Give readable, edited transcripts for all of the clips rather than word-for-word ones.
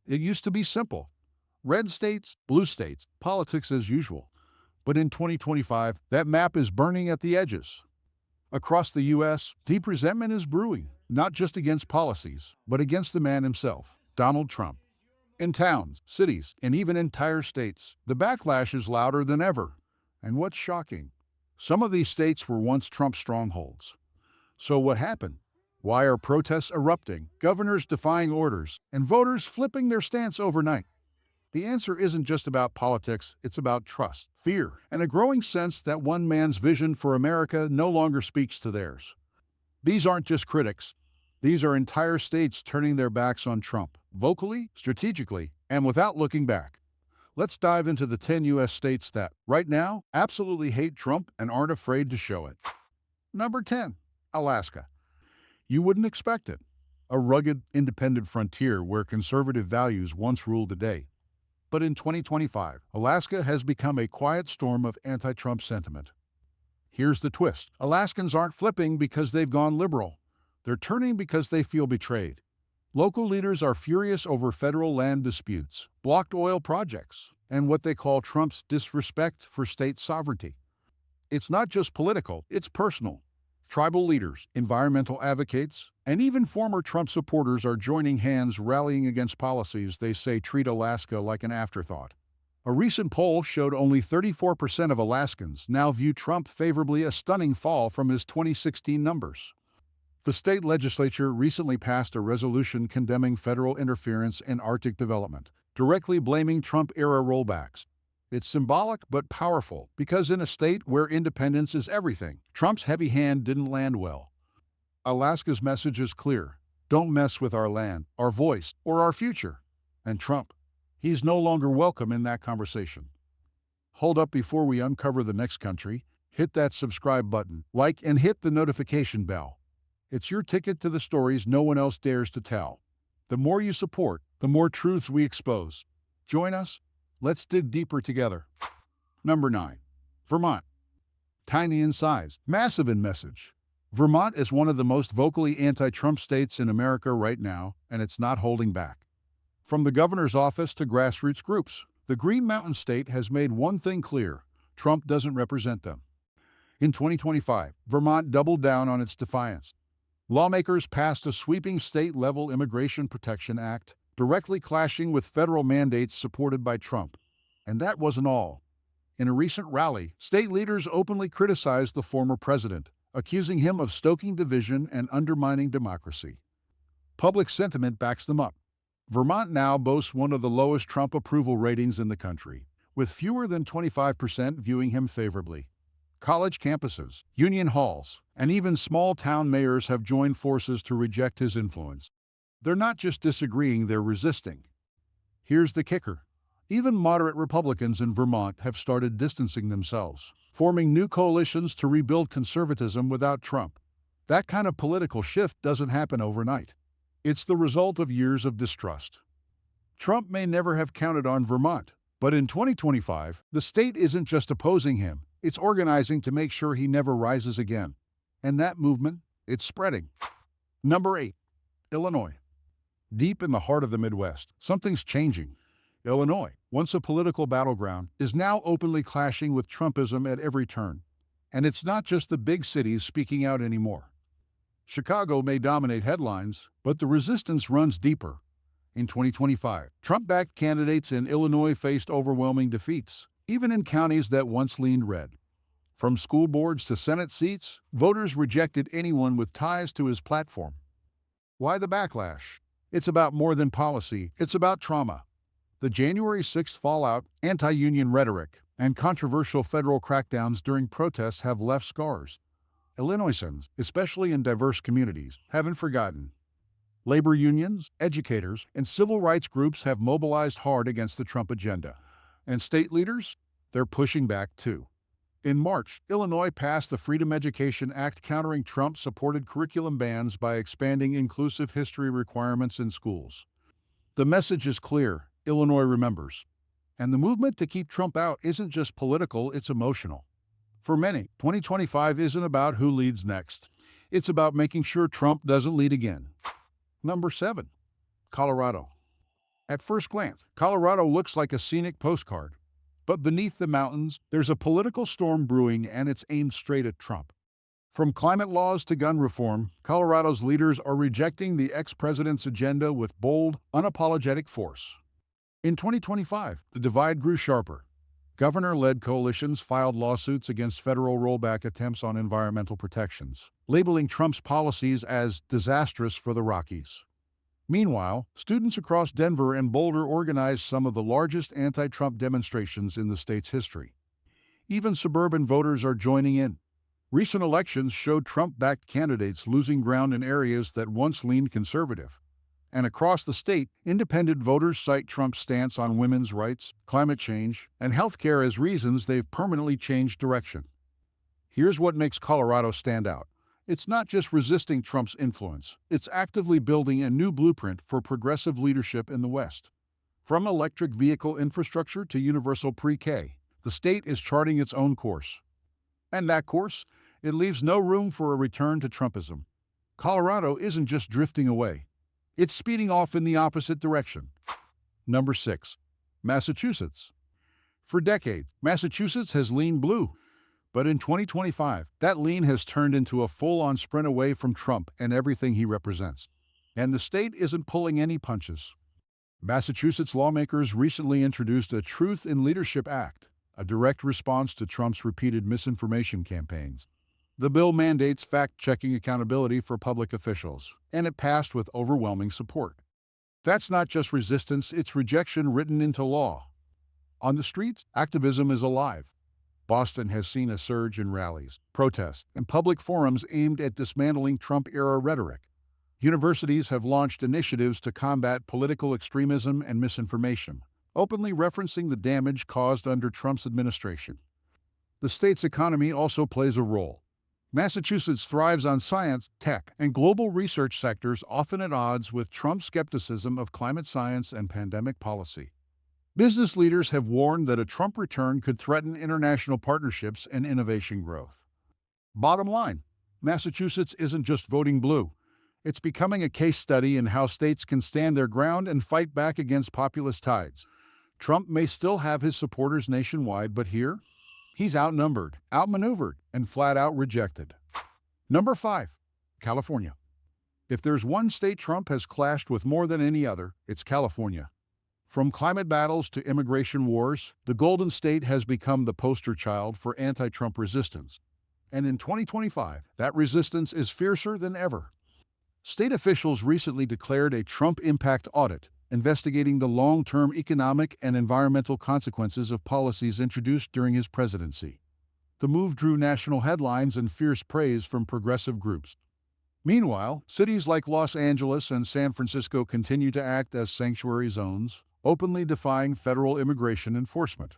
It used to be simple. Red states, blue states, politics as usual. But in 2025, that map is burning at the edges. Across the U.S., deep resentment is brewing, not just against policies, but against the man himself, Donald Trump. In towns, cities, and even entire states, the backlash is louder than ever. And what's shocking? Some of these states were once Trump strongholds. So what happened? Why are protests erupting, governors defying orders, and voters flipping their stance overnight? The answer isn't just about politics, it's about trust, fear, and a growing sense that one man's vision for America no longer speaks to theirs. These aren't just critics. These are entire states turning their backs on Trump, vocally, strategically, and without looking back. Let's dive into the 10 U.S. states that, right now, absolutely hate Trump and aren't afraid to show it. Number 10. Alaska. You wouldn't expect it. A rugged, independent frontier where conservative values once ruled the day. But in 2025, Alaska has become a quiet storm of anti-Trump sentiment. Here's the twist. Alaskans aren't flipping because they've gone liberal. They're turning because they feel betrayed. Local leaders are furious over federal land disputes, blocked oil projects, and what they call Trump's disrespect for state sovereignty. It's not just political, it's personal. Tribal leaders, environmental advocates, and even former Trump supporters are joining hands rallying against policies they say treat Alaska like an afterthought. A recent poll showed only 34% of Alaskans now view Trump favorably, a stunning fall from his 2016 numbers. The state legislature recently passed a resolution condemning federal interference in Arctic development, directly blaming Trump-era rollbacks. It's symbolic but powerful because in a state where independence is everything, Trump's heavy hand didn't land well. Alaska's message is clear. Don't mess with our land, our voice, or our future. And Trump, he's no longer welcome in that conversation. Hold up before we uncover the next country. Hit that subscribe button, like, and hit the notification bell. It's your ticket to the stories no one else dares to tell. The more you support, the more truths we expose. Join us. Let's dig deeper together. Number 9. Vermont. Tiny in size, massive in message. Vermont is one of the most vocally anti-Trump states in America right now, and it's not holding back. From the governor's office to grassroots groups, the Green Mountain State has made one thing clear: Trump doesn't represent them. In 2025, Vermont doubled down on its defiance. Lawmakers passed a sweeping state-level Immigration Protection Act, directly clashing with federal mandates supported by Trump. And that wasn't all. In a recent rally, state leaders openly criticized the former president, accusing him of stoking division and undermining democracy. Public sentiment backs them up. Vermont now boasts one of the lowest Trump approval ratings in the country, with fewer than 25% viewing him favorably. College campuses, union halls, and even small-town mayors have joined forces to reject his influence. They're not just disagreeing, they're resisting. Here's the kicker. Even moderate Republicans in Vermont have started distancing themselves, forming new coalitions to rebuild conservatism without Trump. That kind of political shift doesn't happen overnight. It's the result of years of distrust. Trump may never have counted on Vermont, but in 2025, the state isn't just opposing him, it's organizing to make sure he never rises again. And that movement, it's spreading. Number 8. Illinois. Deep in the heart of the Midwest, something's changing. Illinois, once a political battleground, is now openly clashing with Trumpism at every turn. And it's not just the big cities speaking out anymore. Chicago may dominate headlines, but the resistance runs deeper. In 2025, Trump-backed candidates in Illinois faced overwhelming defeats, even in counties that once leaned red. From school boards to Senate seats, voters rejected anyone with ties to his platform. Why the backlash? It's about more than policy, it's about trauma. The January 6th fallout, anti-union rhetoric, and controversial federal crackdowns during protests have left scars. Illinoisans, especially in diverse communities, haven't forgotten. Labor unions, educators, and civil rights groups have mobilized hard against the Trump agenda. And state leaders? They're pushing back too. In March, Illinois passed the Freedom Education Act countering Trump-supported curriculum bans by expanding inclusive history requirements in schools. The message is clear: Illinois remembers. And the movement to keep Trump out isn't just political, it's emotional. For many, 2025 isn't about who leads next. It's about making sure Trump doesn't lead again. Number 7. Colorado. At first glance, Colorado looks like a scenic postcard. But beneath the mountains, there's a political storm brewing, and it's aimed straight at Trump. From climate laws to gun reform, Colorado's leaders are rejecting the ex-president's agenda with bold, unapologetic force. In 2025, the divide grew sharper. Governor-led coalitions filed lawsuits against federal rollback attempts on environmental protections, labeling Trump's policies as disastrous for the Rockies. Meanwhile, students across Denver and Boulder organized some of the largest anti-Trump demonstrations in the state's history. Even suburban voters are joining in. Recent elections showed Trump-backed candidates losing ground in areas that once leaned conservative. And across the state, independent voters cite Trump's stance on women's rights, climate change, and healthcare as reasons they've permanently changed direction. Here's what makes Colorado stand out. It's not just resisting Trump's influence, it's actively building a new blueprint for progressive leadership in the West. From electric vehicle infrastructure to universal pre-K, the state is charting its own course. And that course, it leaves no room for a return to Trumpism. Colorado isn't just drifting away. It's speeding off in the opposite direction. Number 6. Massachusetts. For decades, Massachusetts has leaned blue. But in 2025, that lean has turned into a full-on sprint away from Trump and everything he represents. And the state isn't pulling any punches. Massachusetts lawmakers recently introduced a Truth in Leadership Act, a direct response to Trump's repeated misinformation campaigns. The bill mandates fact-checking accountability for public officials, and it passed with overwhelming support. That's not just resistance, it's rejection written into law. On the streets, activism is alive. Boston has seen a surge in rallies, protests, and public forums aimed at dismantling Trump-era rhetoric. Universities have launched initiatives to combat political extremism and misinformation, openly referencing the damage caused under Trump's administration. The state's economy also plays a role. Massachusetts thrives on science, tech, and global research sectors often at odds with Trump's skepticism of climate science and pandemic policy. Business leaders have warned that a Trump return could threaten international partnerships and innovation growth. Bottom line, Massachusetts isn't just voting blue. It's becoming a case study in how states can stand their ground and fight back against populist tides. Trump may still have his supporters nationwide, but here, he's outnumbered, outmaneuvered, and flat-out rejected. Number 5. California. If there's one state Trump has clashed with more than any other, it's California. From climate battles to immigration wars, the Golden State has become the poster child for anti-Trump resistance. And in 2025, that resistance is fiercer than ever. State officials recently declared a Trump impact audit, investigating the long-term economic and environmental consequences of policies introduced during his presidency. The move drew national headlines and fierce praise from progressive groups. Meanwhile, cities like Los Angeles and San Francisco continue to act as sanctuary zones, openly defying federal immigration enforcement.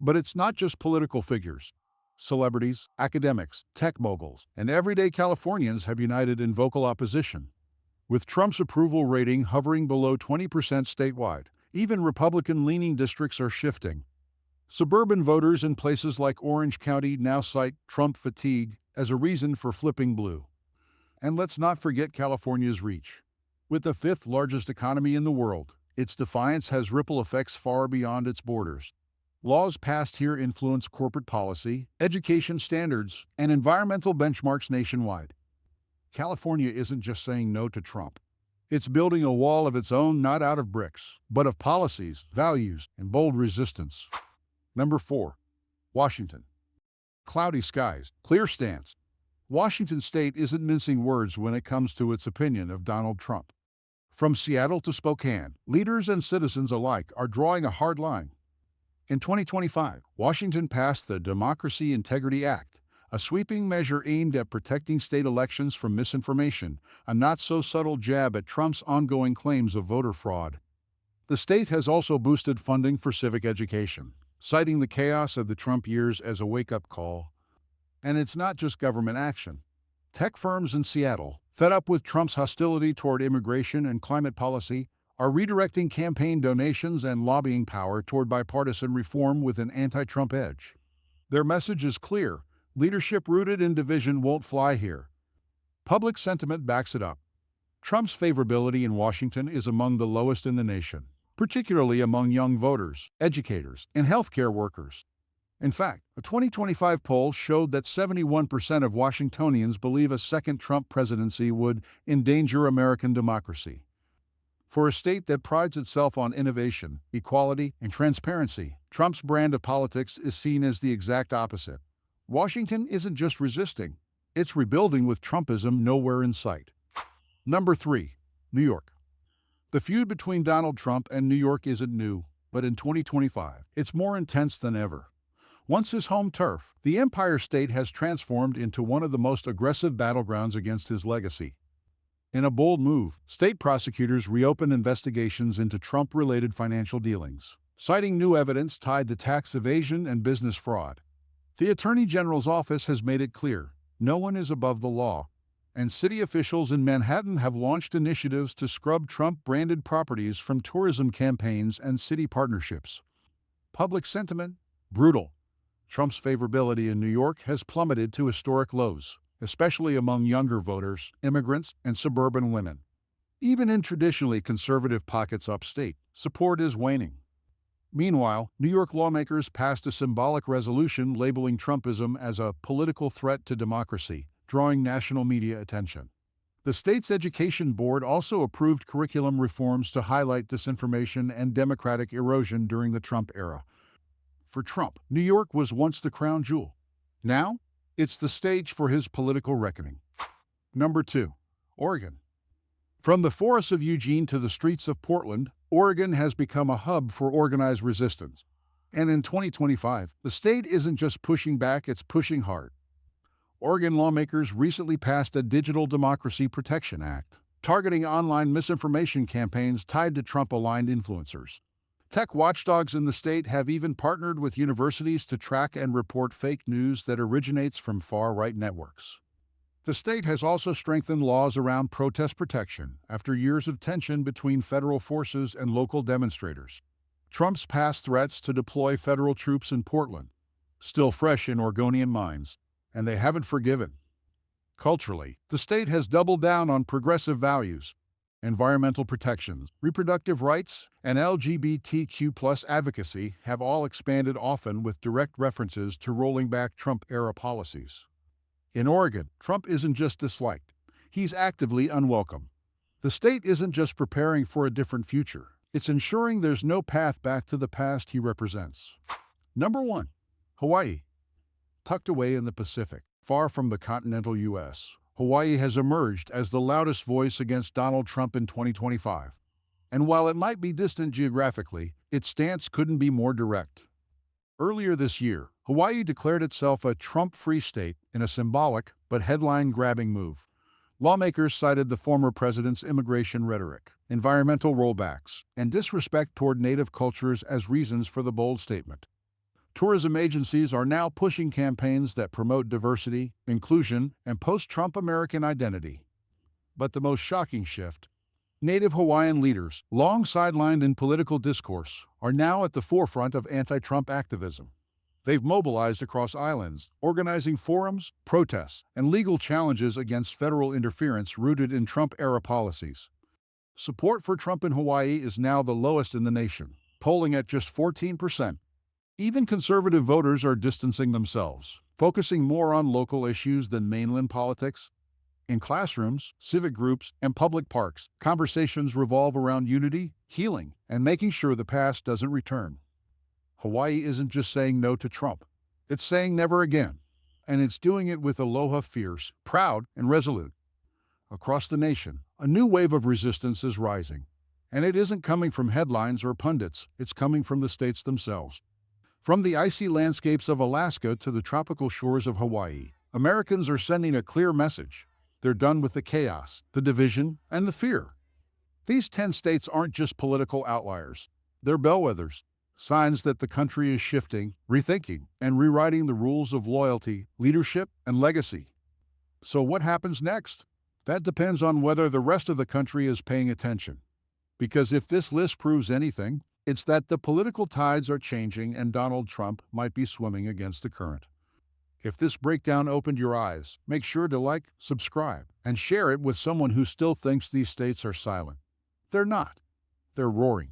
But it's not just political figures. Celebrities, academics, tech moguls, and everyday Californians have united in vocal opposition. With Trump's approval rating hovering below 20% statewide, even Republican-leaning districts are shifting. Suburban voters in places like Orange County now cite Trump fatigue as a reason for flipping blue. And let's not forget California's reach. With the 5th largest economy in the world, its defiance has ripple effects far beyond its borders. Laws passed here influence corporate policy, education standards, and environmental benchmarks nationwide. California isn't just saying no to Trump. It's building a wall of its own, not out of bricks, but of policies, values, and bold resistance. Number 4. Washington. Cloudy skies, clear stance. Washington State isn't mincing words when it comes to its opinion of Donald Trump. From Seattle to Spokane, leaders and citizens alike are drawing a hard line. In 2025, Washington passed the Democracy Integrity Act, a sweeping measure aimed at protecting state elections from misinformation, a not-so-subtle jab at Trump's ongoing claims of voter fraud. The state has also boosted funding for civic education, citing the chaos of the Trump years as a wake-up call. And it's not just government action. Tech firms in Seattle, fed up with Trump's hostility toward immigration and climate policy, are redirecting campaign donations and lobbying power toward bipartisan reform with an anti-Trump edge. Their message is clear: leadership rooted in division won't fly here. Public sentiment backs it up. Trump's favorability in Washington is among the lowest in the nation. particularly among young voters, educators, and healthcare workers. In fact, a 2025 poll showed that 71% of Washingtonians believe a second Trump presidency would endanger American democracy. For a state that prides itself on innovation, equality, and transparency, Trump's brand of politics is seen as the exact opposite. Washington isn't just resisting, it's rebuilding with Trumpism nowhere in sight. Number 3. New York. The feud between Donald Trump and New York isn't new, but in 2025, it's more intense than ever. Once his home turf, the Empire State has transformed into one of the most aggressive battlegrounds against his legacy. In a bold move, state prosecutors reopened investigations into Trump-related financial dealings, citing new evidence tied to tax evasion and business fraud. The Attorney General's office has made it clear, no one is above the law, and city officials in Manhattan have launched initiatives to scrub Trump-branded properties from tourism campaigns and city partnerships. Public sentiment? Brutal. Trump's favorability in New York has plummeted to historic lows, especially among younger voters, immigrants, and suburban women. Even in traditionally conservative pockets upstate, support is waning. Meanwhile, New York lawmakers passed a symbolic resolution labeling Trumpism as a political threat to democracy, drawing national media attention. The state's education board also approved curriculum reforms to highlight disinformation and democratic erosion during the Trump era. For Trump, New York was once the crown jewel. Now, it's the stage for his political reckoning. Number 2. Oregon. From the forests of Eugene to the streets of Portland, Oregon has become a hub for organized resistance. And in 2025, the state isn't just pushing back, it's pushing hard. Oregon lawmakers recently passed a Digital Democracy Protection Act, targeting online misinformation campaigns tied to Trump-aligned influencers. Tech watchdogs in the state have even partnered with universities to track and report fake news that originates from far-right networks. The state has also strengthened laws around protest protection after years of tension between federal forces and local demonstrators. Trump's past threats to deploy federal troops in Portland, still fresh in Oregonian minds, and they haven't forgiven. Culturally, the state has doubled down on progressive values. Environmental protections, reproductive rights, and LGBTQ+ advocacy have all expanded, often with direct references to rolling back Trump-era policies. In Oregon, Trump isn't just disliked, he's actively unwelcome. The state isn't just preparing for a different future, it's ensuring there's no path back to the past he represents. Number 1. Hawaii. Tucked away in the Pacific, far from the continental U.S., Hawaii has emerged as the loudest voice against Donald Trump in 2025. And while it might be distant geographically, its stance couldn't be more direct. Earlier this year, Hawaii declared itself a Trump-free state in a symbolic but headline-grabbing move. Lawmakers cited the former president's immigration rhetoric, environmental rollbacks, and disrespect toward native cultures as reasons for the bold statement. Tourism agencies are now pushing campaigns that promote diversity, inclusion, and post-Trump American identity. But the most shocking shift: Native Hawaiian leaders, long sidelined in political discourse, are now at the forefront of anti-Trump activism. They've mobilized across islands, organizing forums, protests, and legal challenges against federal interference rooted in Trump-era policies. Support for Trump in Hawaii is now the lowest in the nation, polling at just 14%. Even conservative voters are distancing themselves, focusing more on local issues than mainland politics. In classrooms, civic groups, and public parks, conversations revolve around unity, healing, and making sure the past doesn't return. Hawaii isn't just saying no to Trump, it's saying never again. And it's doing it with aloha, fierce, proud, and resolute. Across the nation, a new wave of resistance is rising. And it isn't coming from headlines or pundits, it's coming from the states themselves. From the icy landscapes of Alaska to the tropical shores of Hawaii, Americans are sending a clear message. They're done with the chaos, the division, and the fear. These 10 states aren't just political outliers. They're bellwethers, signs that the country is shifting, rethinking, and rewriting the rules of loyalty, leadership, and legacy. So what happens next? That depends on whether the rest of the country is paying attention. Because if this list proves anything, it's that the political tides are changing and Donald Trump might be swimming against the current. If this breakdown opened your eyes, make sure to like, subscribe, and share it with someone who still thinks these states are silent. They're not. They're roaring.